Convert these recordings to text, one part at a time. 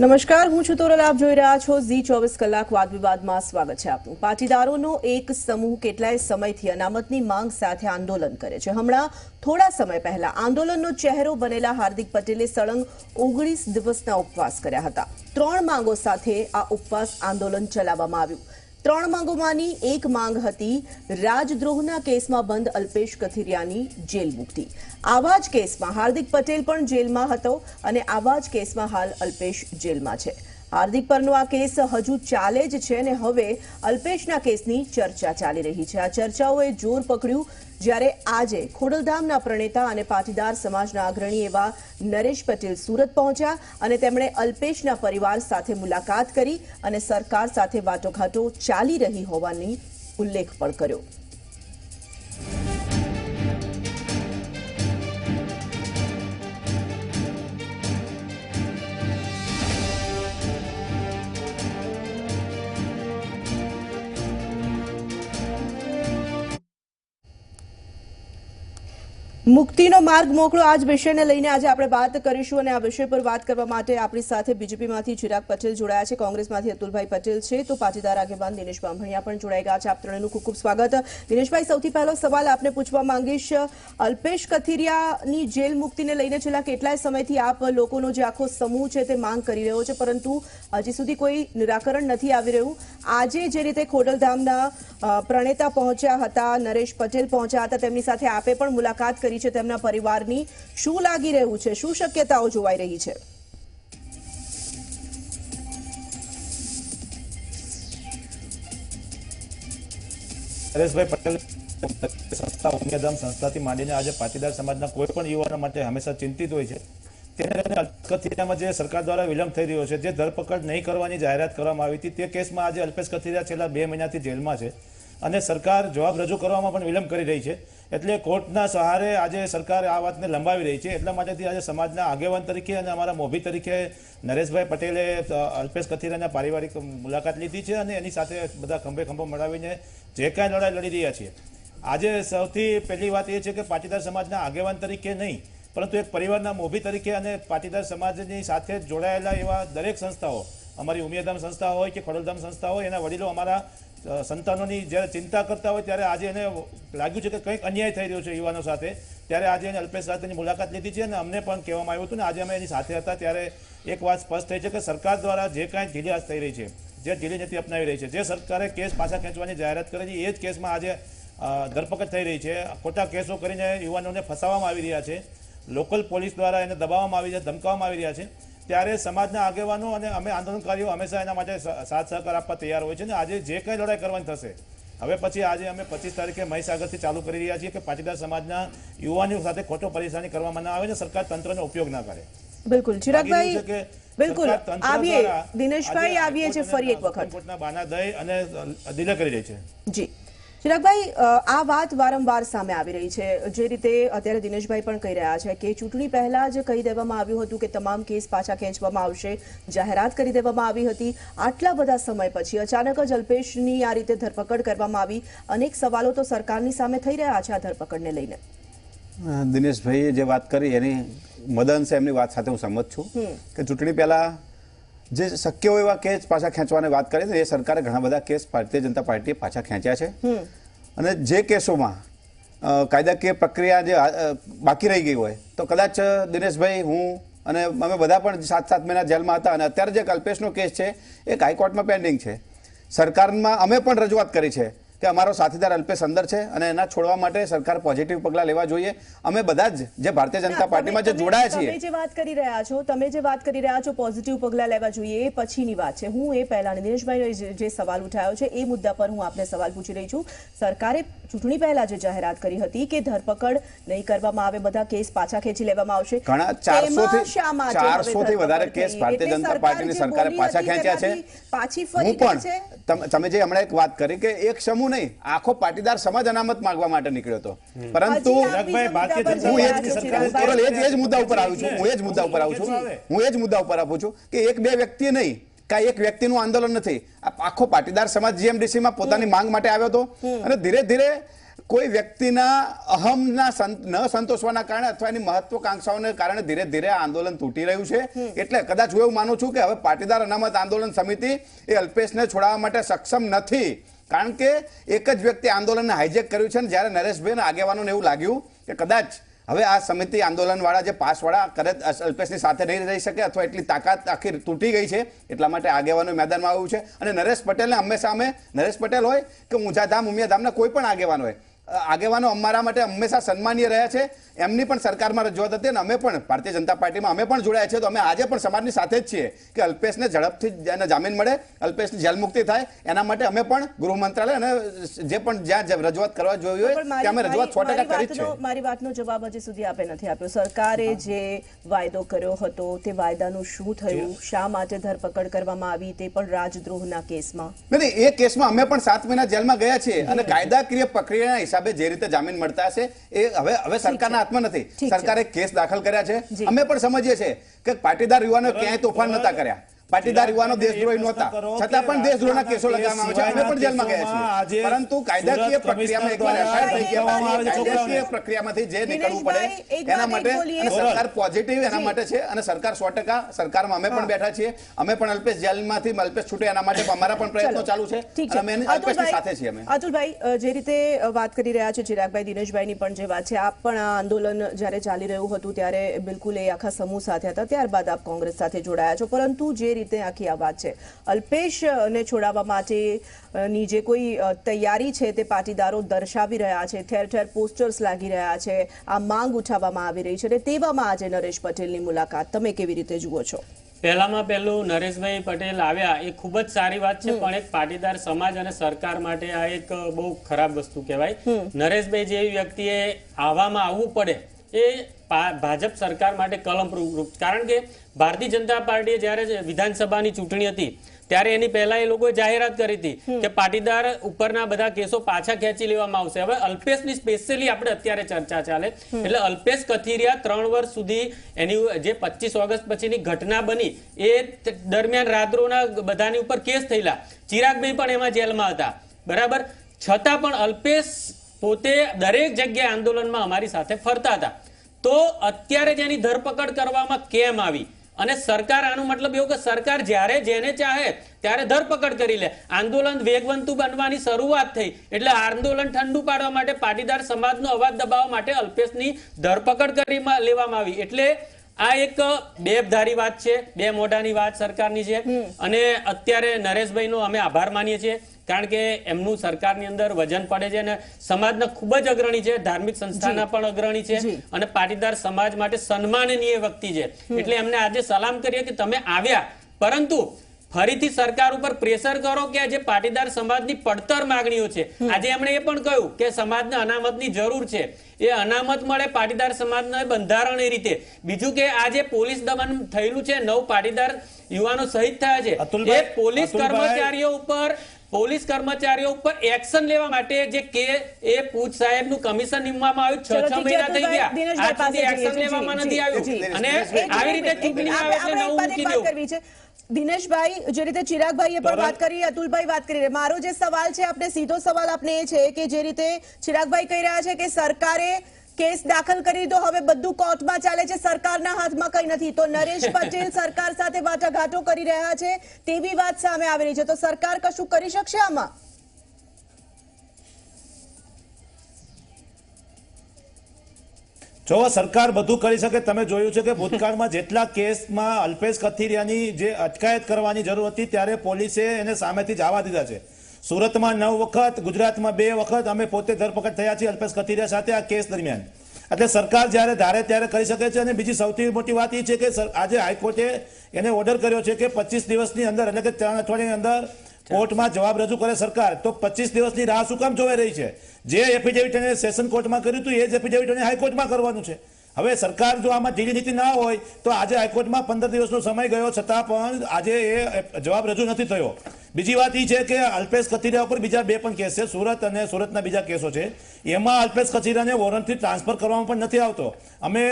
નમસ્કાર, હું છું તોરલ. આપ જોઈ રહ્યા છો ઝી 24 કલાક વાદ વિવાદમાં. સ્વાગત છે આપનું. પાટીદારોનો એક સમૂહ કેટલાય સમયથી અનામતની માંગ સાથે આંદોલન કરે છે. હમણાં થોડા સમય પહેલા આંદોલનનો ચહેરો બનેલા હાર્દિક પટેલે સળંગ 19 દિવસના ઉપવાસ કર્યા હતા. 3 માંગો સાથે આ ઉપવાસ આંદોલન ચલાવવામાં આવ્યું. 3 માંગોમાંની એક માંગ હતી રાજદ્રોહના કેસમાં બંધ અલ્પેશ કથિરિયાની જેલ મુક્તિ. આવા જ કેસમાં હાર્દિક પટેલ પણ જેલમાં હતો અને આવા જ કેસમાં હાલ અલ્પેશ જેલમાં છે. હાર્દિક પરનો આ કેસ હજુ ચાલે જ છે અને હવે અલ્પેશના કેસની ચર્ચા ચાલી રહી છે. આ ચર્ચાઓએ જોર પકડ્યું જ્યારે આજે ખોડલધામના પ્રણેતા અને પાટીદાર સમાજના અગ્રણી એવા નરેશ પટેલ સુરત પહોંચ્યા અને તેમણે અલ્પેશના પરિવાર સાથે મુલાકાત કરી અને સરકાર સાથે વાટાઘાટો ચાલી રહી હોવાની ઉલ્લેખ પણ કર્યો. મુક્તિનો માર્ગ મોકળો આજ વિષયને લઈને આજે આપણે વાત કરીશું અને આ વિષય પર વાત કરવા માટે આપણી સાથે બીજેપીમાંથી ચિરાગ પટેલ જોડાયા છે, કોંગ્રેસમાંથી અતુલભાઈ પટેલ છે, તો પાટીદાર આગેવાન દિનેશ બામણિયા પણ જોડાઈ ગયા છે. આપ ત્રણેયનું ખૂબ ખૂબ સ્વાગત. દિનેશભાઈ, સૌથી પહેલો સવાલ આપને પૂછવા માંગીશ. અલ્પેશ કથિરિયાની જેલ મુક્તિને લઈને છેલ્લા કેટલાય સમયથી આપ લોકોનો જે આખો સમૂહ છે તે માંગ કરી રહ્યો છે, પરંતુ હજી સુધી કોઈ નિરાકરણ નથી આવી રહ્યું. આજે જે રીતે ખોડલધામના પ્રણેતા પહોંચ્યા હતા, નરેશ પટેલ પહોંચ્યા હતા, તેમની સાથે આપે પણ મુલાકાત કરી છે તેમના પરિવારની. શું લાગી રહ્યું છે? શું શક્યતાઓ જોવાઈ રહી છે? નરેશભાઈ પટેલ સંસ્થા ઉમિયાધામ સંસ્થાથી માંડીને આજે પાટીદાર સમાજના કોઈ પણ યુવાનો માટે હંમેશા ચિંતિત હોય છે. તેને લઈને કથિરિયામાં જે સરકાર દ્વારા વિલંબ થઈ રહ્યો છે, જે ધરપકડ નહીં કરવાની જાહેરાત કરવામાં આવી હતી, તે કેસમાં આજે અલ્પેશ કથિરિયા છેલ્લા 2 મહિનાથી જેલમાં છે અને સરકાર જવાબ રજૂ કરવામાં પણ વિલંબ કરી રહી છે. એટલે કોર્ટના સહારે આજે સરકાર આ વાતને લંબાવી રહી છે. એટલા માટેથી આજે સમાજના આગેવાન તરીકે અને અમારા મોભી તરીકે નરેશભાઈ પટેલે અલ્પેશ કથિરિયાના પારિવારિક મુલાકાત લીધી છે અને એની સાથે બધા ખંભે ખંભો મળાવીને જે કાંઈ લડાઈ લડી રહ્યા છીએ. આજે સૌથી પહેલી વાત એ છે કે પાટીદાર સમાજના આગેવાન તરીકે નહીં, પરંતુ એક પરિવારના મોભી તરીકે અને પાટીદાર સમાજની સાથે જોડાયેલા એવા દરેક સંસ્થાઓ, અમારી ઉમિયાધામ સંસ્થા હોય કે ખોડલધામ સંસ્થા હોય, એના વડીલો અમારા સંતાનોની જ્યારે ચિંતા કરતા હોય ત્યારે આજે એને લાગ્યું છે કે કંઈક અન્યાય થઈ રહ્યો છે યુવાનો સાથે, ત્યારે આજે એને અલ્પેશ સાથેની મુલાકાત લીધી છે અને અમને પણ કહેવામાં આવ્યું હતું ને આજે અમે એની સાથે હતા ત્યારે એક વાત સ્પષ્ટ થઈ છે કે સરકાર દ્વારા જે કાંઈ ઢીલાસ થઈ રહી છે, જે ઢીલી નીતિ અપનાવી રહી છે, જે સરકારે કેસ પાછા ખેંચવાની જાહેરાત કરી છે, એ જ કેસમાં આજે ધરપકડ થઈ રહી છે. ખોટા કેસો કરીને યુવાનોને ફસાવવામાં આવી રહ્યા છે, લોકલ પોલીસ દ્વારા એને દબાવવામાં આવી છે, ધમકાવવામાં આવી રહ્યા છે. ત્યારે સમાજના આગેવાનો અને અમે આંદોલનકારીઓ હંમેશા એના માટે સાથ સહકાર આપવા તૈયાર હોય છે. ને આજે જે કંઈ લડાઈ કરવાની થશે, હવે પછી આજે અમે 25 તારીખે મહીસાગરથી ચાલુ કરી રહ્યા છીએ કે પાટીદાર સમાજના યુવાનો સાથે ખોટો પરેશાની કરવામાં ના આવે ને સરકાર તંત્રનો ઉપયોગ ના કરે. બિલકુલ ચિરાગભાઈ, બિલકુલ આવીએ દિનેશભાઈ, આવીએ છે ફરી એક વખત. કોર્ટના બાના દઈ અને ડીલે કરી રહી છે. જી ચિરાગભાઈ, આ વાત વારંવાર સામે આવી રહી છે. જે રીતે અત્યારે દિનેશભાઈ પણ કહી રહ્યા છે કે ચૂંટણી પહેલા જ કહી દેવામાં આવ્યું હતું કે તમામ કેસ પાછા ખેંચવામાં આવશે, જાહેરાત કરી દેવામાં આવી હતી. આટલા બધા સમય પછી અચાનક જ અલ્પેશની આ રીતે ધરપકડ કરવામાં આવી. અનેક સવાલો તો સરકારની સામે થઈ રહ્યા છે આ ધરપકડને લઈને. દિનેશભાઈએ જે વાત કરી એની મદન છે, એમની વાત સાથે હું સંમત છું કે ચૂંટણી પહેલા જે શક્ય હોય એવા કેસ પાછા ખેંચવાની વાત કરી છે, એ સરકારે ઘણા બધા કેસ ભારતીય જનતા પાર્ટીએ પાછા ખેંચ્યા છે. અને જે કેસોમાં કાયદાકીય પ્રક્રિયા જે બાકી રહી ગઈ હોય તો કદાચ દિનેશભાઈ, હું અને અમે બધા પણ 7 મહિના જેલમાં હતા અને અત્યારે જે અલ્પેશનો કેસ છે એ હાઈકોર્ટમાં પેન્ડિંગ છે. સરકારમાં અમે પણ રજૂઆત કરી છે કે અમારો સાથીદાર અલ્પેશ અંદર છે અને એના છોડવા માટે સરકાર પોઝિટિવ પગલાં લેવા જોઈએ. અમે બધા જ જે ભારતીય જનતા પાર્ટીમાં જે જોડાયા છીએ, તમે જે વાત કરી રહ્યા છો પોઝિટિવ પગલાં લેવા જોઈએ, એ પછીની વાત છે. હું એ પહેલા દિનેશભાઈ જે સવાલ ઉઠાયો છે એ મુદ્દા પર હું આપને સવાલ પૂછી રહી છું. સરકારે ચૂંટણી પહેલા જે જાહેરાત કરી હતી કે ધરપકડ નહીં કરવામાં આવે, બધા કેસ પાછા ખેંચી લેવામાં આવશે, ઘણા 400 થી વધારે કેસ ભારતીય જનતા પાર્ટીની સરકારે પાછા ખેંચ્યા છે. પાછી ફરી છે. તમે જે હમણાં એક વાત કરી કે એક સમૂહ નહીં, આખો પાટીદાર સમાજ અનામત માંગવા માટે નીકળ્યો હતો, પરંતુ હું એ જ મુદ્દા ઉપર આવું છું હું એ જ મુદ્દા ઉપર આવું છું કે એક બે વ્યક્તિ નહીં, કાંઈ એક વ્યક્તિનું આંદોલન નથી, આખો પાટીદાર સમાજ જીએમડીસીમાં પોતાની માંગ માટે આવ્યો હતો અને ધીરે ધીરે કોઈ વ્યક્તિના અહમના ન સંતોષવાના કારણે અથવા એની મહત્વકાંક્ષાઓને કારણે ધીરે ધીરે આ આંદોલન તૂટી રહ્યું છે. એટલે કદાચ હું એવું માનું છું કે હવે પાટીદાર અનામત આંદોલન સમિતિ એ અલ્પેશને છોડાવવા માટે સક્ષમ નથી, કારણ કે એક જ વ્યક્તિ આંદોલનને હાઈજેક કર્યું છે. જ્યારે નરેશભાઈ આગેવાનોને એવું લાગ્યું કે કદાચ હવે આ સમિતિ આંદોલનવાળા જે પાસવાળા કદાચ અલ્પેશની સાથે નહીં રહી શકે અથવા એટલી તાકાત આખી તૂટી ગઈ છે, એટલા માટે આગેવાનો મેદાનમાં આવ્યું છે. અને નરેશ પટેલને હંમેશા અમે, નરેશ પટેલ હોય કે ઊંઝાધામ ઉમિયાધામના કોઈ પણ આગેવાન હોય, આગેવાનો અમારા માટે હંમેશા સન્માનીય રહ્યા છે. એમની પણ સરકારમાં રજૂઆત હતી અને અમે પણ ભારતીય જનતા પાર્ટીમાં અમે પણ જોડાયા છીએ. તો અમે આજે પણ સમાજની સાથે જ છીએ કે અલ્પેશને ઝડપથી એને જામીન મળે, અલ્પેશની જેલ મુક્તિ થાય, એના માટે અમે પણ ગૃહ મંત્રાલય અને જે પણ જ્યાં રજૂઆત કરવા જોઈ હોય ત્યાં અમે રજૂઆત 100% કરી છે. મારી વાતનો જવાબ હજી સુધી આપે નથી આપ્યો. સરકારે જે વાયદો કર્યો હતો તે વાયદાનું શું થયું? શા માટે ધરપકડ કરવામાં આવી તે પણ રાજદ્રોહના કેસમાં? નહીં, એ કેસમાં અમે પણ 7 મહિના જેલમાં ગયા છીએ અને કાયદાકીય પ્રક્રિયાના હિસાબે જે રીતે જામીન મળતા હશે એ હવે સરકારના હાથમાં નથી. સરકારે કેસ દાખલ કર્યા છે. અમે પણ સમજીએ છીએ કે પાટીદાર યુવાનો ક્યાંય તોફાન નતા કર્યા, પાટીદાર યુવાનો દેશદ્રોહી નહોતા, છતાં પણ દેશદ્રોહના કેસો લગાવવામાં આવે છે. અમે પણ જેલમાં ગયા છીએ, પરંતુ કાયદાકીય પ્રક્રિયામાં એકવાર એફઆઈઆર થઈ ગયા પછી કાયદાકીય પ્રક્રિયામાંથી જે નીકળવું પડે એના માટે અને સરકાર પોઝિટિવ એના માટે છે અને સરકાર 100% સરકારમાં અમે પણ બેઠા છીએ. અમે પણ અલ્પેશ જેલમાંથી અલ્પેશ છૂટે એના માટે અમારા પણ પ્રયત્નો ચાલુ છે અને અમે અલ્પેશની સાથે છીએ. અમે અતુલભાઈ જે રીતે વાત કરી રહ્યા છે, ચિરાગભાઈ, દિનેશભાઈની પણ જે વાત છે, આપ પણ આ આંદોલન જ્યારે ચાલી રહ્યું હતું ત્યારે બિલકુલ એ આખા સમૂહ સાથે હતા, ત્યારબાદ આપ કોંગ્રેસ સાથે જોડાયા છો. પરંતુ જે રીતે આખી આ વાત છે, અલ્પેશને છોડાવવા માટેની જે કોઈ તૈયારી છે તે પાટીદારો દર્શાવી રહ્યા છે, ઠેર ઠેર પોસ્ટર્સ લાગી રહ્યા છે, આ માંગ ઉઠાવવામાં આવી રહી છે, અને તેવામાં આજે નરેશ પટેલની મુલાકાત તમે કેવી રીતે જુઓ છો? પહેલામાં પહેલું નરેશભાઈ પટેલ આવ્યા એ ખૂબ જ સારી વાત છે, પણ એક પાટીદાર સમાજ અને સરકાર માટે આ એક બહુ ખરાબ વસ્તુ કહેવાય. નરેશભાઈ જેવી વ્યક્તિએ આવવું પડે એ ભાજપ સરકાર માટે કલંકરૂપ. કારણ કે ભારતીય જનતા પાર્ટીએ જ્યારે વિધાનસભાની ચૂંટણી હતી ત્યારે એની પહેલા એ લોકોએ જાહેરાત કરી હતી કે પાટીદાર ઉપરના બધા કેસો પાછા ખેંચી લેવામાં આવશે. હવે અલ્પેશની સ્પેશિયલી આપણે અત્યારે ચર્ચા ચાલે, એટલે અલ્પેશ કથિરિયા 3 વર્ષ સુધી એની જે 25 ઓગસ્ટ પછીની ઘટના બની એ દરમિયાન રાત્રોના બધાની ઉપર કેસ થયેલા, ચિરાગભાઈ પણ એમાં જેલમાં હતા, બરાબર. છતાં પણ અલ્પેશ પોતે દરેક જગ્યાએ આંદોલનમાં અમારી સાથે ફરતા હતા. તો અત્યારે જેની ધરપકડ કરવામાં કેમ આવી? અને સરકાર, આનો મતલબ એવો કે સરકાર જ્યારે જેને ચાહે ત્યારે ધરપકડ કરી લે. આંદોલન વેગવંતુ બનવાની શરૂઆત થઈ એટલે આંદોલન ઠંડુ પાડવા માટે, પાટીદાર સમાજનો અવાજ દબાવવા માટે અલ્પેશની ધરપકડ કરી લેવામાં આવી. એટલે આ એક બેબધારી વાત છે, બે મોઢાની વાત સરકારની છે. અને અત્યારે નરેશભાઈનો અમે આભાર માનીએ છીએ, કારણ કે એમનું સરકારની અંદર વજન પડે છે અને સમાજના ખૂબ જ અગ્રણી છે, ધાર્મિક સંસ્થાના પણ અગ્રણી છે અને પાટીદાર સમાજ માટે સન્માનનીય વ્યક્તિ છે. એટલે એમને આજે સલામ કરીએ કે તમે આવ્યા, પરંતુ ફરીથી સરકાર ઉપર પ્રેશર કરો કે જે પાટીદાર સમાજની પડતર માંગણીઓ છે. આજે એમણે એ પણ કહ્યું કે સમાજને અનામતની જરૂર છે, એ અનામત મળે પાટીદાર સમાજને બંધારણીય રીતે. બીજું કે આ જે પોલીસ દમન થયેલું છે, 9 પાટીદાર યુવાનો શહીદ થયા છે, એ પોલીસ કર્મચારીઓ ઉપર એક્શન લેવા માટે જે કે એ પૂછ સાહેબનું કમિશન નિમવામાં આવ્યું, 6 મહિના થઈ ગયા, આજ સુધી એક્શન લેવામાં નથી આવ્યું. અને આવી રીતે ચૂંટણી આવે એટલે નવું મૂકી દેવું. દિનેશભાઈ, જે રીતે ચિરાગભાઈએ પણ વાત કરી, અતુલભાઈ વાત કરી, મારો જે સવાલ છે આપને, સીધો સવાલ આપને એ છે કે જે રીતે ચિરાગભાઈ કહી રહ્યા છે કે સરકારે કેસ દાખલ કરી દીધો, હવે બધું કોર્ટમાં ચાલે છે, સરકારના હાથમાં કઈ નથી, તો નરેશ પટેલ સરકાર સાથે વાટાઘાટો કરી રહ્યા છે તેવી વાત સામે આવી રહી છે. તો સરકાર કશું કરી શકશે આમાં? જો સરકાર બધું કરી શકે. તમે જોયું છે કે ભૂતકાળમાં જેટલા કેસમાં અલ્પેશ કથિરિયાની જે અટકાયત કરવાની જરૂર હતી ત્યારે પોલીસે એને સામેથી જવા દીધા છે. સુરતમાં 9 વખત, ગુજરાતમાં 2 વખત અમે પોતે ધરપકડ થયા છીએ અલ્પેશ કથિરિયા સાથે આ કેસ દરમિયાન. એટલે સરકાર જ્યારે ધારે ત્યારે કરી શકે છે. અને બીજી સૌથી મોટી વાત એ છે કે આજે હાઈકોર્ટે એને ઓર્ડર કર્યો છે કે 25 દિવસની અંદર, એટલે કે 3 અઠવાડિયાની અંદર કોર્ટમાં જવાબ રજૂ કરે સરકાર. તો 25 દિવસની રાહ શું કામ જોવાઈ રહી છે? જે એફિડેવિટ એને સેશન કોર્ટમાં કર્યું હતું એ જ એફિડેવિટ એને હાઈકોર્ટમાં કરવાનું છે. હવે સરકાર જો આમાં ઢીલી નીતિ ના હોય તો આજે હાઈકોર્ટમાં 15 દિવસનો સમય ગયો છતાં પણ આજે એ જવાબ રજૂ નથી થયો. બીજી વાત એ છે કે અલ્પેશ કથિરિયા ઉપર બીજા 2 પણ કેસ છે, સુરત અને સુરતના બીજા કેસો છે. એમાં અલ્પેશ કથિરિયાને વોરંટથી ટ્રાન્સફર કરવામાં પણ નથી આવતો. અમે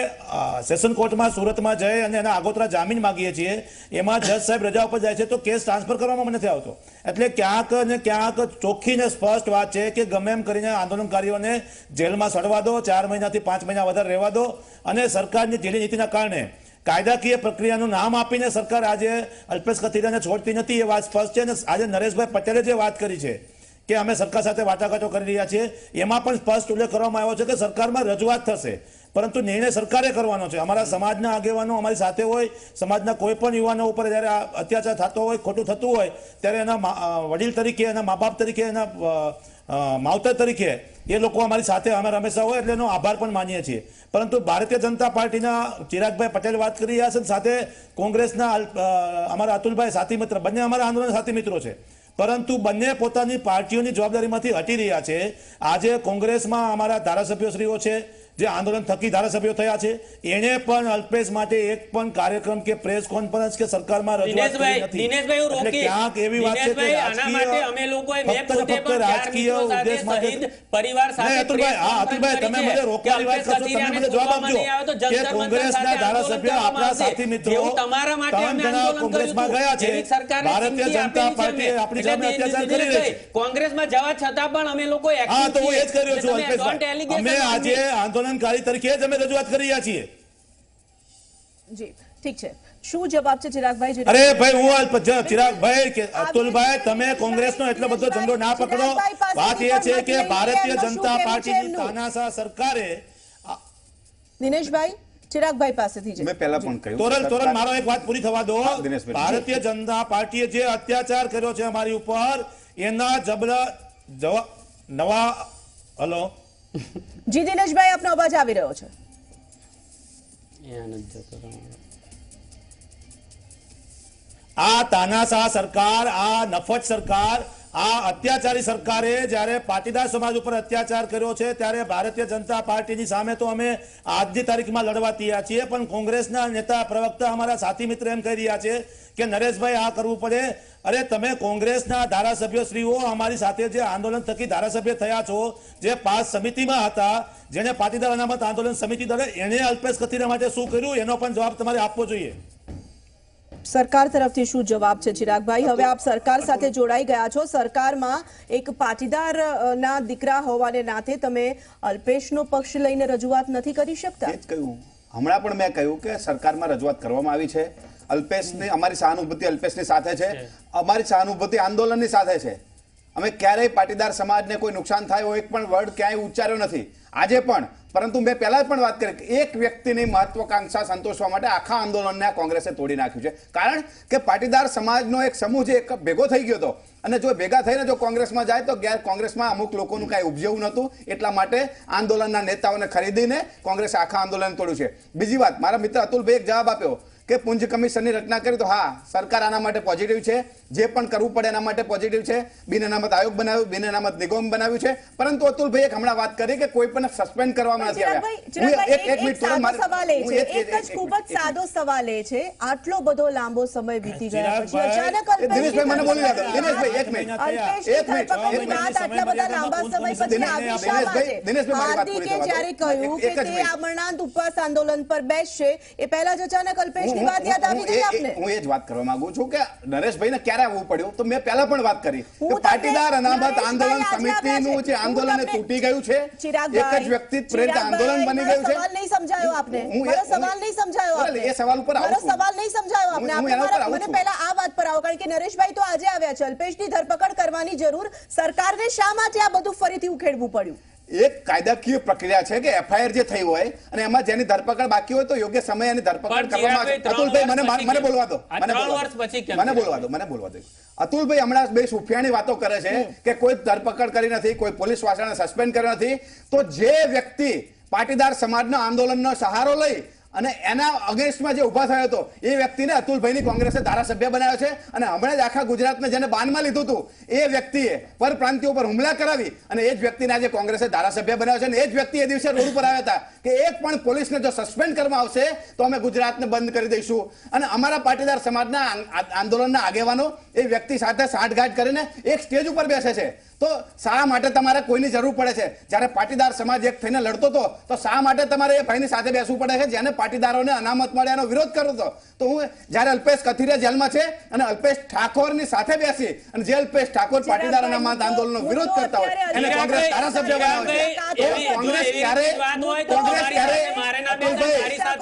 સેશન કોર્ટમાં સુરતમાં જઈ અને એના આગોતરા જામીન માંગીએ છીએ. એમાં જજ સાહેબ રજા ઉપર જાય છે તો કેસ ટ્રાન્સફર કરવામાં પણ નથી આવતો. એટલે ક્યાંક ને ક્યાંક ચોખ્ખી ને સ્પષ્ટ વાત છે કે ગમે એમ કરીને આંદોલનકારીઓને જેલમાં સડવા દો, 4 મહિનાથી 5 મહિના વધારે રહેવા દો, અને સરકારની ઢીલી નીતિના કારણે કાયદાકીય પ્રક્રિયાનું નામ આપીને સરકાર આજે અલ્પેશ કથિરિયાને છોડતી નથી, એ વાત સ્પષ્ટ છે. અને આજે નરેશભાઈ પટેલે જે વાત કરી છે કે અમે સરકાર સાથે વાટાઘાટો કરી રહ્યા છીએ, એમાં પણ સ્પષ્ટ ઉલ્લેખ કરવામાં આવ્યો છે કે સરકારમાં રજૂઆત થશે, પરંતુ નિર્ણય સરકારે કરવાનો છે. અમારા સમાજના આગેવાનો અમારી સાથે હોય, સમાજના કોઈ પણ યુવાનો ઉપર જ્યારે અત્યાચાર થતો હોય, ખોટું થતું હોય, ત્યારે એના વડીલ તરીકે, એના મા બાપ તરીકે, એના માવતર તરીકે એ લોકો અમારી સાથે અમે હંમેશા હોય, એટલે એનો આભાર પણ માનીએ છીએ. પરંતુ ભારતીય જનતા પાર્ટીના ચિરાગભાઈ પટેલ વાત કરી રહ્યા છે, સાથે કોંગ્રેસના અમારા અતુલભાઈ સાથી મિત્ર, બંને અમારા આંદોલન સાથી મિત્રો છે, પરંતુ બંને પોતાની પાર્ટીઓની જવાબદારીમાંથી હટી રહ્યા છે. આજે કોંગ્રેસમાં અમારા ધારાસભ્યશ્રીઓ છે જે આંદોલન થકી ધારાસભ્યો થયા છે, એને પણ અલ્પેશ માટે એક પણ કાર્યક્રમ કે પ્રેસ કોન્ફરન્સ કે સરકારમાં રજૂઆત કરી નથી. દિનેશભાઈ, હું એટલે રોકીશ. ક્યાંક એવી વાત છે કે આના માટે અમે લોકોએ મેં ફક્ત પોતે પણ રાજકીય ઉદ્દેશ માટે પરિવાર સાથે અતુલભાઈ તમે મને રોકવાની વાત કરશો, તમે મને જવાબ આપજો કે કોંગ્રેસના ધારાસભ્ય આપણા સાથી મિત્રો 3 જણા કોંગ્રેસમાં ગયા છે, ભારતીય જનતા પાર્ટી આપણી સામે અત્યાચાર કરી રહી છે. કોંગ્રેસમાં જવા છતાં પણ અમે લોકો હા, તો હું એ જ કરી રહ્યો છું અલ્પેશભાઈ. અમે આજે આંદોલનકારી તરીકે જ અમે રજૂઆત કરી રહ્યા છીએ. જી ઠીક છે, શું જવાબ છે ચિરાગભાઈ? અરે ભાઈ, હું ચિરાગભાઈ કે અતુલભાઈ, તમે કોંગ્રેસનો એટલો બધો ઝંડો ના પકડો. વાત એ છે કે ભારતીય જનતા પાર્ટીની તાનાશાહ સરકારે દિનેશભાઈ ચિરાગભાઈ પાસેથી છે. મેં પહેલા પણ કહ્યું તોરણ મારો એક વાત પૂરી થવા દો. દિનેશભાઈ. ભારતીય જનતા પાર્ટીએ જે અત્યાચાર કર્યો છે અમારી ઉપર, એના નવા હલો જી દિનેશભાઈ, આપનો અવાજ આવી રહ્યો છે. આ તાનાશાહ સરકાર, આ નફટ સરકાર, આ અત્યાચારી સરકારે જ્યારે પાટીદાર સમાજ ઉપર અત્યાચાર કર્યો છે, ત્યારે ભારતીય જનતા પાર્ટીની સામે તો અમે આજની તારીખમાં લડવા તૈયાર છીએ, પણ કોંગ્રેસના નેતા પ્રવક્તા અમારા સાથી મિત્ર એમ કહી રહ્યા છે કે નરેશભાઈ આ કરવું પડે. અરે તમે કોંગ્રેસના ધારાસભ્યશ્રીઓ અમારી સાથે જે આંદોલન થકી ધારાસભ્ય થયા છો, જે 5 સમિતિમાં હતા, જેને પાટીદાર અનામત આંદોલન સમિતિ દળે, એને અલ્પેશ કથિરિયા માટે શું કર્યું, એનો પણ જવાબ તમારે આપવો જોઈએ. સરકાર તરફથી શું જવાબ છે ચિરાગભાઈ? હવે આપ સરકાર સાથે જોડાઈ ગયા છો, સરકારમાં એક પાટીદાર ના દીકરા હોવાને નાતે તમે અલ્પેશનો પક્ષ લઈને રજૂઆત નથી કરી શકતા? એ જ કહ્યું, હમણાં પણ મેં કહ્યું કે સરકારમાં રજૂઆત કરવામાં આવી છે. અલ્પેશની, અમારી સહાનુભૂતિ અલ્પેશની સાથે છે, અમારી સહાનુભૂતિ આંદોલનની સાથે છે. અમે ક્યારેય પાટીદાર સમાજને કોઈ નુકસાન થાય હોય એક પણ વર્ડ ક્યાંય ઉચ્ચાર્યો નથી આજે પણ. પરંતુ મેં પહેલા પણ વાત કરી કે એક વ્યક્તિની મહત્વાકાંક્ષા સંતોષવા માટે આખા આંદોલનને કોંગ્રેસે તોડી નાખ્યું છે. કારણ કે પાટીદાર સમાજનો એક સમૂહ જે એક ભેગો થઈ ગયો હતો, અને જો ભેગા થઈને જો કોંગ્રેસમાં જાય તો કોંગ્રેસમાં અમુક લોકોનું કાંઈ ઉપજેવું નહોતું, એટલા માટે આંદોલનના નેતાઓને ખરીદીને કોંગ્રેસે આખા આંદોલન તોડ્યું છે. બીજી વાત, મારા મિત્ર અતુલભાઈ એક જવાબ આપ્યો કે પુંજ કમિશનની રચના કરી, તો હા, સરકાર આના માટે પોઝિટિવ છે, જે પણ કરવું પડે એના માટે પોઝિટિવ છે. બિન અનામત આયોગ બનાવ્યું, બિન અનામત નિગમ બનાવ્યું છે, પરંતુ અતુલભાઈ એક હમણાં વાત કરી કે કોઈ પણ સસ્પેન્ડ કરવામાં નથી આવ્યા. એક જ ખૂબ જ સાદો સવાલ એ છે, આટલો બધો લાંબો સમય વીતી ગયા પછી અચાનક દિનેશભાઈ મને બોલી રહ્યા, દિનેશભાઈ એક મિનિટ, આટલા બધા લાંબા સમય પછી આવી શા માટે? હાર્દિકે જ્યારે કહ્યું કે તે આમરણાંત ઉપવાસ આંદોલન પર બેસશે, એ પહેલા જ અચાનક અલ્પેશની વાત યાદ આવી ગઈ આપને? હું એ જ વાત કરવા માંગુ છું કે નરેશભાઈને ક્યારે આવવું પડ્યું, તો મેં પહેલા પણ વાત કરી કે પાટીદાર અનામત આંદોલન સમિતિનું જે આંદોલન તૂટી ગયું છે, એક જ વ્યક્તિ પ્રેરિત આંદોલન બની ગયું છે. સવાલ નહીં સમજાયો આપને, મારો સવાલ નહીં સમજાયો આપને, એ સવાલ ઉપર મારો સવાલ નહીં સમજાયો આપને. મને પહેલા આ વાત પર આવો, કારણ કે નરેશભાઈ તો આજે આવ્યા છે. અલ્પેશની ધરપકડ કરવાની જરૂર સરકારને શા માટે આ બધું ફરીથી ઉખેડવું પડ્યું? એક કાયદાકીય પ્રક્રિયા છે કે એફઆઈઆર જે થઈ હોય અને એમાં જેની ધરપકડ બાકી હોય તો યોગ્ય સમય એની ધરપકડ કરવામાં આવે. અતુલભાઈ મને બોલવા દો, મને બોલવા દો. અતુલભાઈ હમણાં બે સુફિયાની વાતો કરે છે કે કોઈ ધરપકડ કરી નથી, કોઈ પોલીસ વાળાને સસ્પેન્ડ કર્યો નથી. તો જે વ્યક્તિ પાટીદાર સમાજના આંદોલનનો સહારો લઈ અને એના અગેન્સ્ટમાં જે ઉભા થયો હતો એ વ્યક્તિને અતુલભાઈની કોંગ્રેસે ધારાસભ્ય બનાવ્યો છે અને હમણાં જ આખા ગુજરાતને જેને બાનમાં લીધું હતું એ વ્યક્તિએ પરપ્રાંતિઓ પર હુમલા કરાવી અને એ જ વ્યક્તિને આજે કોંગ્રેસે ધારાસભ્ય બનાવ્યો છે અને એ જ વ્યક્તિ એ દિવસે રોડ ઉપર આવ્યા હતા કે એક પણ પોલીસને જો સસ્પેન્ડ કરવામાં આવશે તો અમે ગુજરાતને બંધ કરી દઈશું અને અમારા પાટીદાર સમાજના આંદોલનના આગેવાનો એ વ્યક્તિ સાથે સાંઠગાંઠ કરીને એક સ્ટેજ ઉપર બેસે છે તો શા માટે તમારે કોઈની જરૂર પડે છે જ્યારે પાટીદાર સમાજ એક થઈને લડતો હતો તો શા માટે તમારે એ ભાઈની સાથે બેસવું પડે છે જેને પાટીદારોને અનામત મળે એનો વિરોધ કર્યો હતો તો હું જ્યારે અલ્પેશ કથિરિયા જેલમાં છે અને અલ્પેશ ઠાકોરની સાથે બેસી અને જે અલ્પેશ ઠાકોર પાટીદાર અનામત આંદોલનનો વિરોધ કરતા હોય એને કોંગ્રેસ ધારાસભ્ય બનાવે છે તો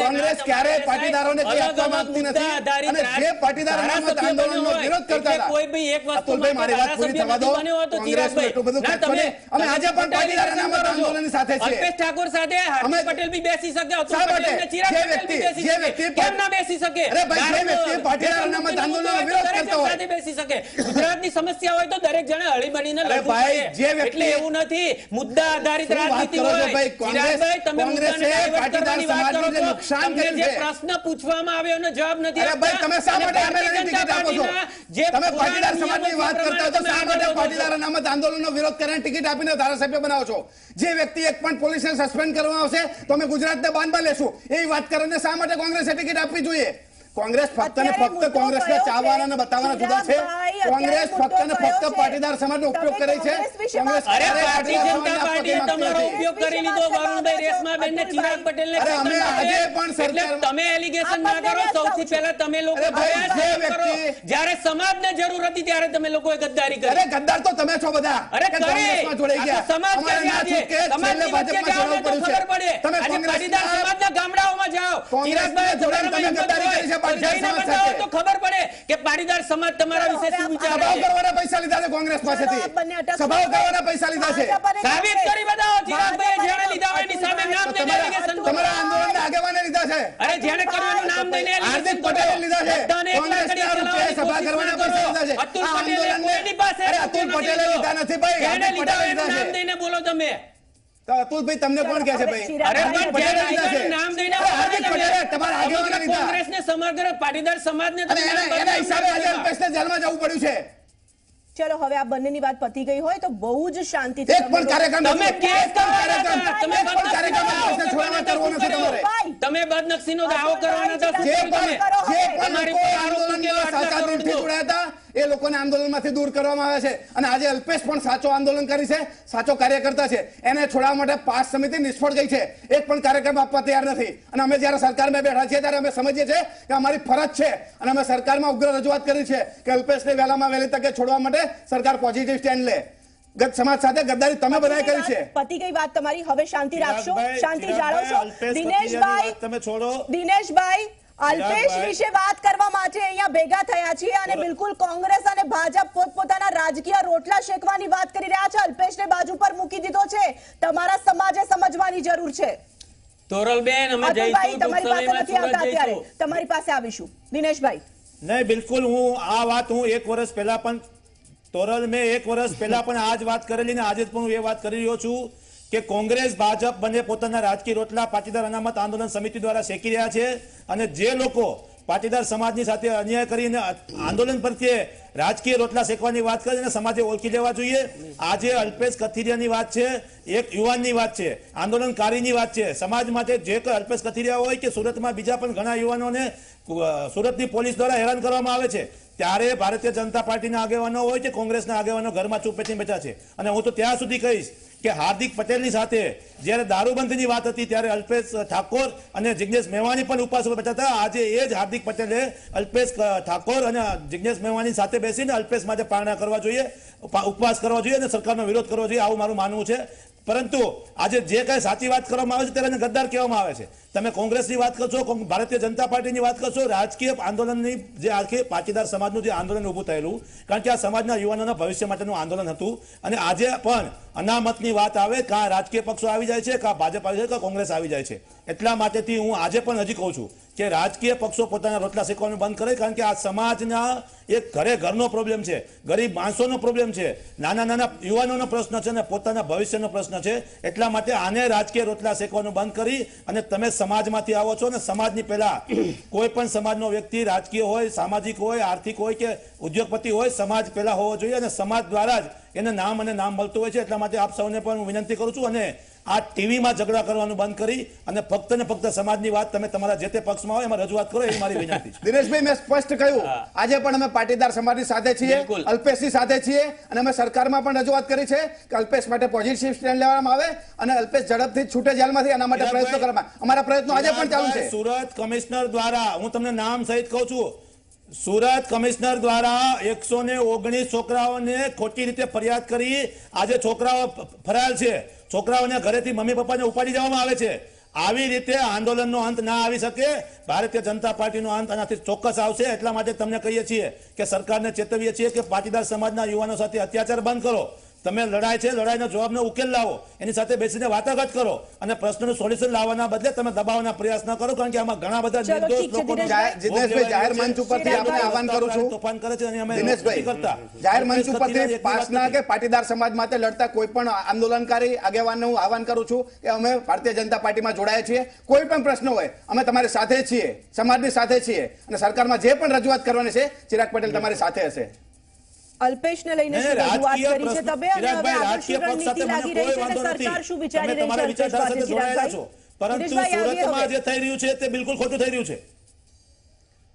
કોંગ્રેસ ક્યારે પાટીદારોને કોઈ આપવા માંગતી નથી અને જે પાટીદાર અનામત આંદોલનનો વિરોધ કરતા હતા કોઈ ભી એક વસ્તુ અતુલભાઈ મારી વાત પૂરી થવા દો કોંગ્રેસનું એટલું બધું ખેંચો નહીં. અમે આજે પણ પાટીદાર અનામત આંદોલનની સાથે છીએ. અલ્પેશ ઠાકોર સાથે હાર્દિક પટેલ ભી બેસી શકે, અતુલ પટેલ અને ચિરાગ પટેલ ભી બેસી શકે. કેમ ના બેસી શકે? અરે ભાઈ, જે વ્યક્તિ પાટીદાર અનામત આંદોલનનો વિરોધ કરતો હોય સાથે બેસી શકે. ગુજરાતની સમસ્યા હોય તો દરેક જણે હળી મળીને લડવું ભાઈ, પડે. જે વ્યક્તિ- એટલે એવું નથી મુદ્દા આધારિત શું વાત રાજનીતિ કરો છો હોય. ભાઈ? ચિરાગભાઈ, તમે કોંગ્રેસે મુદ્દાને divert પાટીદાર કરવાની વાત સમાજનું કરો જે છો. નુકસાન તમને કર્યું જે છે. પ્રશ્ન પૂછવામાં આવ્યો એનો જવાબ નથી અરે ભાઈ, આપતા. તમે શા અને માટે ભારતીય MLA ની જનતા ટિકિટ આપો છો? પાર્ટીના જે તમે પુરાણા પાટીદાર સમાજની નિયમો વાત કરતા હોય તો પ્રમાણે શા તમે માટે આગળ પાટીદાર અનામત આંદોલનનો વિરોધ કરીને ટિકિટ આપીને ધારાસભ્ય બનાવો છો? જે વ્યક્તિ એક પણ પોલીસને સસ્પેન્ડ કરવામાં આવશે તો અમે ગુજરાતને બાંધમાં લેશું એવી વાત કરીને શા માટે કોંગ્રેસે ટિકિટ આપવી જોઈએ? કોંગ્રેસ ફક્ત ને ફક્ત કોંગ્રેસને ચાવવાના અને બતાવવાના જુદા છે. કોંગ્રેસ ફક્ત ને ફક્ત પાટીદાર સમાજનો ઉપયોગ કરે છે. કોંગ્રેસ અરે ક્યારેય ભારતીય પાટીદાર જનતા સમાજને પાર્ટીએ તમારો ઉપયોગ આપવા માંગતી નથી. કરી લીધો વરુણભાઈ રેશમાબેન ને ચિરાગ પટેલ ને અરે અમે આજે પણ એટલે સરકાર- તમે એલિગેશન ના કરો. સૌથી પહેલા તમે લોકો અરે ભાઈ, પ્રયાસ જે કરો. વ્યક્તિ- જ્યારે સમાજને જરૂર હતી ત્યારે તમે લોકોએ ગદ્દારી કરી. અરે ગદ્દાર તો તમે છો બધા. અરે કે કરે. કોંગ્રેસમાં જોડાઈ ગયા. આ તો સમાજ અમારે કરી ના આજે. છૂટકે સમાજની છેલ્લે વચ્ચે ભાજપમાં જાઓ ને તો જોડાવું ખબર પડ્યું પડે. છે. તમે આજે કોંગ્રેસના- પાટીદાર સમાજના ગામડાઓમાં જાઓ. કોંગ્રેસના ચિરાગભાઈ જોડાઈને તમે ગદ્દારી કરી છે પાટીદાર જઈને સમાજ બતાવો સાથે. તો ખબર પડે કે પાટીદાર સમાજ તમારા વિશે શું વિચારે સભાઓ છે. કરવાના પૈસા લીધા છે કોંગ્રેસ પાસેથી. સભાઓ કરવાના પૈસા લીધા છે. સાબિત કરી બતાવો. ચિરાગભાઈએ જેણે લીધા હોય એની સામે નામ દઈને allegation કરો. તમારા આંદોલનના આગેવાને લીધા છે. અરે જેણે કર્યું એનું નામ દઈને હાર્દિક allegation કરો. પટેલે લીધા છે. બધાને એકલા કરી કોંગ્રેસના રૂપિયે ચલાવવાની સભા કરવાના કોશિશ પૈસા કરો. લીધા છે. અતુલ આ પટેલે આંદોલનને- કોઈની પાસે અરે અતુલ પટેલે લીધા નથી ભાઈ. જેણે હાર્દિક લીધા હોય પટેલે એનું લીધા નામ છે. દઈને બોલો તમે. તો અતુલભાઈ તમને કોણ કહે છે ભાઈ? અરે હાર્દિક પણ પટેલે જેણે લીધા છે. લીધા નામ દઈને અરે બોલો હાર્દિક તમે. પટેલે તમારા આગેવાને સમગ્ર લીધા. કોંગ્રેસને સમગ્ર પાટીદાર સમાજને અને એના હિસાબે આજે અલ્પેશને જેલમાં જવું પડ્યું છે. ચલો હવે આ બંનેની વાત પતી ગઈ હોય તો બહુ જ શાંતિથી એક પણ કાર્યક્રમ તમે નથી. કેસ એક પણ કરવાના હતા. તમે એક પણ કાર્યક્રમ અલ્પેશને છોડવા કરવો નથી તમારે. તમે બદનક્ષીનો દાવો કરવાના હતા. જે શું પણ તમે? જે પણ તમારી લોકો પર આરોપ આંદોલનમાં મૂકેલો આટલા સાચા દિલથી કરોડનો. જોડાયા હતા એ લોકોને આંદોલનમાંથી દૂર કરવામાં આવે છે અને આજે અલ્પેશ પણ સાચો આંદોલન કરી છે, સાચો કાર્યકર્તા છે. એને છોડાવવા માટે પાસ સમિતિ નિષ્ફળ ગઈ છે. એક પણ કાર્યક્રમ આપવા તૈયાર નથી અને અમે જ્યારે સરકારમાં બેઠા છીએ ત્યારે અમે સમજીએ છીએ કે અમારી ફરજ છે અને અમે સરકારમાં ઉગ્ર રજૂઆત કરી છે કે અલ્પેશને વહેલામાં વહેલી તકે છોડવા માટે સરકાર પોઝિટિવ સ્ટેન્ડ લે. ગત સમાજ સાથે ગદ્દારી તમે બધાએ કરી છે. પતી ગઈ વાત તમારી. હવે શાંતિ રાખશો, ચિરાગભાઈ, શાંતિ ચિરાગભાઈ, જાળવશો. અલ્પેશ દિનેશભાઈ, કથિરિયાની વાત તમે છોડો. દિનેશભાઈ, અલ્પેશ ચિરાગભાઈ. વિશે વાત કરવા માટે અહીંયા ભેગા થયા છીએ અને બિલકુલ કોંગ્રેસ અને ભાજપ પોતપોતાના રાજકીય રોટલા શેકવાની વાત કરી રહ્યા છે. અલ્પેશને બાજુ પર મૂકી દીધો છે. તમારા સમાજે સમજવાની જરૂર છે. તોરલબેન, અમે અતુલભાઈ, જઈશું ટૂંક તમારી પાસે સમયમાં નથી આવતા સુરત અત્યારે. જઈશું. તમારી પાસે આવીશું. દિનેશભાઈ, નહીં, બિલકુલ હું આ વાત હું 1 વર્ષ પહેલા પણ તોરલ મેં 1 વર્ષ પહેલા પણ આ જ વાત કરેલી ને આજે પણ હું એ વાત કરી રહ્યો છું કે કોંગ્રેસ ભાજપ બંને પોતાના રાજકીય રોટલા પાટીદાર અનામત આંદોલન સમિતિ દ્વારા શેકી રહ્યા છે અને જે લોકો પાટીદાર સમાજની સાથે અન્યાય કરીને આંદોલન પ્રત્યે રાજકીય રોટલા શેકવાની વાત કરે અને સમાજે ઓળખી લેવા જોઈએ. આજે અલ્પેશ કથિરિયાની વાત છે, એક યુવાનની વાત છે, આંદોલનકારીની વાત છે. સમાજ માટે જે કોઈ અલ્પેશ કથિરિયા હોય કે સુરતમાં બીજા પણ ઘણા યુવાનોને સુરતની પોલીસ દ્વારા હેરાન કરવામાં આવે છે ત્યારે ભારતીય જનતા પાર્ટીના આગેવાનો હોય કે કોંગ્રેસના આગેવાનો ઘરમાં ચૂપ બેઠી બેઠા છે. અને હું તો ત્યાં સુધી કહીશ કે હાર્દિક પટેલની સાથે જ્યારે દારૂબંધીની વાત હતી ત્યારે અલ્પેશ ઠાકોર અને જિગ્નેશ મેવાણી પણ ઉપવાસ પર બેઠા હતા. આજે એ જ હાર્દિક પટેલે અલ્પેશ ઠાકોર અને જિગ્નેશ મેવાણી સાથે બેસીને અલ્પેશ માટે પારણા કરવા જોઈએ, ઉપવાસ કરવા જોઈએ અને સરકારનો વિરોધ કરવો જોઈએ, આવું મારું માનવું છે. પરંતુ આજે જે કઈ સાચી વાત કરવામાં આવે છે ત્યારે એને ગદ્દાર કહેવામાં આવે છે. તમે કોંગ્રેસની વાત કરશો, ભારતીય જનતા પાર્ટીની વાત કરશો, રાજકીય આંદોલનની જે આખી પાટીદાર સમાજનું જે આંદોલન ઊભું થયેલું, કારણ કે આ સમાજના યુવાનોના ભવિષ્ય માટેનું આંદોલન હતું અને આજે પણ અનામતની વાત આવે કાં રાજકીય પક્ષો આવી જાય છે, કાં ભાજપ આવી જાય છે, કાં કોંગ્રેસ આવી જાય છે. એટલા માટેથી હું આજે પણ હજી કહું છું કે રાજકીય પક્ષો પોતાના રોટલા શેકવાનું બંધ કરે, કારણ કે આ સમાજના એક ઘરનો પ્રોબ્લેમ છે, ગરીબ માણસોનો પ્રોબ્લેમ છે, નાના નાના યુવાનોનો પ્રશ્ન છે અને પોતાના ભવિષ્યનો પ્રશ્ન છે. એટલા માટે આને રાજકીય રોટલા શેકવાનું બંધ કરી અને તમે સમાજમાંથી આવો છો અને સમાજની પહેલા કોઈ પણ સમાજનો વ્યક્તિ રાજકીય હોય, સામાજિક હોય, આર્થિક હોય કે ઉદ્યોગપતિ હોય, સમાજ પહેલા હોવો જોઈએ અને સમાજ દ્વારા જ એને નામ અને નામ મળતું હોય છે. એટલા માટે આપ સૌને પણ હું વિનંતી કરું છું અને આ ટીવીમાં ઝઘડા કરવાનું બંધ કરી અને ફક્ત ને ફક્ત સમાજની વાત તમે તમારા જે તે પક્ષમાં હોય એમાં રજૂઆત કરો, એ મારી વિનંતી છે. દિનેશભાઈ, મેં સ્પષ્ટ કહ્યું, આજે પણ અમે પાટીદાર સમાજની સાથે છીએ, બિલકુલ. અલ્પેશની સાથે છીએ અને અમે સરકારમાં પણ રજૂઆત કરી છે કે અલ્પેશ માટે પોઝિટિવ સ્ટેન્ડ લેવામાં આવે અને અલ્પેશ ઝડપથી છૂટે જેલમાંથી એના માટે પ્રયત્નો કરવામાં. અમારા પ્રયત્નો આજે પણ ચાલુ છે. સુરત કમિશનર દ્વારા, હું તમને નામ સહિત કહું છું, સુરત કમિશનર દ્વારા 119 છોકરાઓને ખોટી રીતે ફરિયાદ કરી આજે છોકરાઓ ફરાર છે. છોકરાઓને ઘરેથી મમ્મી પપ્પાને ઉપાડી જવામાં આવે છે. આવી રીતે આંદોલનનો અંત ના આવી શકે. ભારતીય જનતા પાર્ટીનો અંત આનાથી ચોક્કસ આવશે. એટલા માટે તમને કહીએ છીએ કે સરકારને ચેતવીએ છીએ કે પાટીદાર સમાજના યુવાનો સાથે અત્યાચાર બંધ કરો. તમે લડાઈ છે, લડાઈનો જવાબનો ઉકેલ લાવો, એની સાથે બેસીને વાટાઘાટ કરો અને પ્રશ્નનું સોલ્યુશન લાવવાના બદલે તમે દબાવવાના પ્રયાસ ન કરો, કારણ કે આમાં ઘણા બધા ચલો, નિર્દોષ ઠીક છે, લોકોનો દિનેશભાઈ, જાહેર મંચ ઉપરથી આપણે આહવાન કરું છું. તોફાન કરે છે અને અમે દિનેશભાઈ, નથી કરતા. જાહેર મંચ ઉપરથી પાસના કે પાટીદાર સમાજ માટે લડતા કોઈ પણ આંદોલનકારી આગેવાનને હું આહવાન કરું છું કે અમે ભારતીય જનતા પાર્ટીમાં જોડાયા છીએ. કોઈ પણ પ્રશ્ન હોય અમે તમારી સાથે છીએ, સમાજની સાથે છીએ અને સરકારમાં જે પણ રજૂઆત કરવાની છે ચિરાગ પટેલ તમારી સાથે હશે. અલ્પેશને લઈને શું રજૂઆત કરી છે તમે અને હવે આગળ શું રણનીતિ લાગી રહી છે અને સરકાર શું વિચારી રહી છે અલ્પેશ પાસે? ચિરાગભાઈ, પરંતુ સુરતમાં જે થઈ રહ્યું છે તે બિલકુલ ખોટું થઈ રહ્યું છે.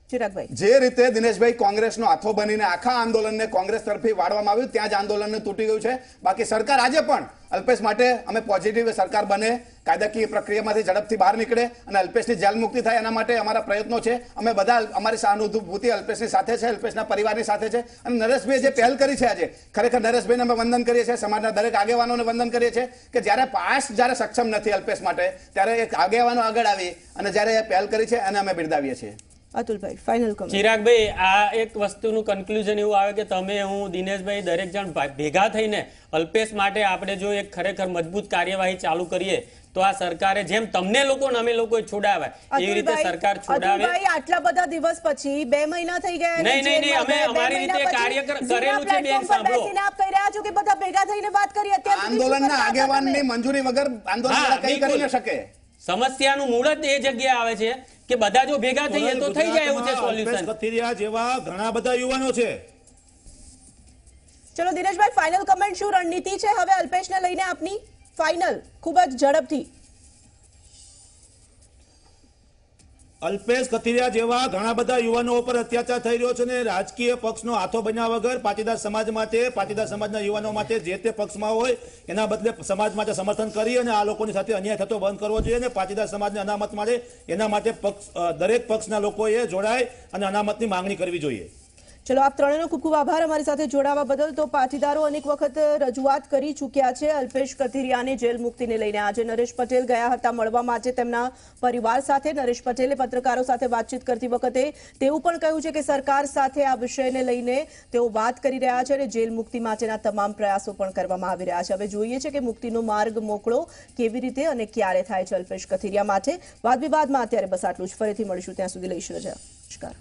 ચિરાગભાઈ, જે રીતે દિનેશભાઈ કોંગ્રેસનો હાથો બનીને આખા આંદોલનને કોંગ્રેસ તરફી વાળવામાં આવ્યું, ત્યાં જ આંદોલનને તૂટી ગયું છે. બાકી સરકાર આજે પણ અલ્પેશ માટે અમે પોઝિટિવ સરકાર બને, કાયદાકીય પ્રક્રિયામાંથી ઝડપથી બહાર નીકળે અને અલ્પેશની જેલ મુક્તિ થાય એના માટે અમારા પ્રયત્નો છે. અમે બધા અમારી સહાનુભૂતિ અલ્પેશની સાથે છે, અલ્પેશના પરિવારની સાથે છે અને નરેશભાઈએ જે પહેલ કરી છે આજે, ખરેખર નરેશભાઈને અમે વંદન કરીએ છીએ, સમાજના દરેક આગેવાનોને વંદન કરીએ છીએ કે જ્યારે સક્ષમ નથી અલ્પેશ માટે, ત્યારે એક આગેવાનો આગળ આવી અને જ્યારે એ પહેલ કરી છે એને અમે બિરદાવીએ છીએ. અતુલભાઈ, ફાઇનલ કમેન્ટ. ચિરાગભાઈ, આ એક વસ્તુનું કન્ક્લુઝન એવું આવે કે તમે, હું, દિનેશભાઈ દરેક જણ ભેગા થઈને અલ્પેશ માટે આપણે જો એક ખરેખર મજબૂત કાર્યવાહી ચાલુ કરીએ તો આ સરકારે જેમ તમને લોકો અમે લોકો છોડાવે એવી રીતે સરકાર છોડાવે. અતુલભાઈ, આટલા બધા દિવસ પછી 2 મહિના થઈ ગયા. નહીં, અમે અમારી રીતે કાર્ય કરેલું છે. બેન, સાંભળો, આપ કહી રહ્યા છો કે બધા ભેગા થઈને વાત કરી. અત્યાર સુધી શું આંદોલનના કરતા હતા આગેવાનની તમે? મંજૂરી વગર આંદોલન કઈ કરી ન શકે. સમસ્યાનું મૂળ જ એ જગ્યાએ આવે છે કે બધા જો ભેગા થઈએ તો થઈ જાય એવું છે સોલ્યુશન. અલ્પેશ કથિરિયા જેવા ઘણા બધા યુવાનો છે. ચલો દિનેશભાઈ, ફાઇનલ કમેન્ટ, શું રણનીતિ છે હવે અલ્પેશને લઈને આપની? ફાઇનલ, ખૂબ જ ઝડપથી. અલ્પેશ કથિરિયા જેવા ઘણા બધા યુવાનો ઉપર અત્યાચાર થઈ રહ્યો છે અને રાજકીય પક્ષનો હાથો બન્યા વગર પાટીદાર સમાજ માટે, પાટીદાર સમાજના યુવાનો માટે જે તે પક્ષમાં હોય એના બદલે સમાજ માટે સમર્થન કરી અને આ લોકોની સાથે અન્યાય થતો બંધ કરવો જોઈએ અને પાટીદાર સમાજને અનામત મળે એના માટે દરેક પક્ષના લોકોએ જોડાય અને અનામતની માંગણી કરવી જોઈએ. ચલો, આપ ત્રણેયનો ખૂબ ખૂબ આભાર અમારી સાથે જોડાવા બદલ. તો પાટીદારો અનેક વખત રજૂઆત કરી ચૂક્યા છે અલ્પેશ કથિરિયાની જેલ મુક્તિને લઈને. આજે નરેશ પટેલ ગયા હતા મળવા માટે તેમના પરિવાર સાથે. નરેશ પટેલે પત્રકારો સાથે વાતચીત કરતી વખતે તેવું પણ કહ્યું છે કે સરકાર સાથે આ વિષયને લઈને તેઓ વાત કરી રહ્યા છે અને જેલ મુક્તિ માટેના તમામ પ્રયાસો પણ કરવામાં આવી રહ્યા છે. હવે જોઈએ છે કે મુક્તિનો માર્ગ મોકળો કેવી રીતે અને ક્યારે થાય છે અલ્પેશ કથિરિયા માટે. વાદ વિવાદમાં અત્યારે બસ આટલું જ. ફરીથી મળીશું, ત્યાં સુધી લઈશ રજા. નમસ્કાર.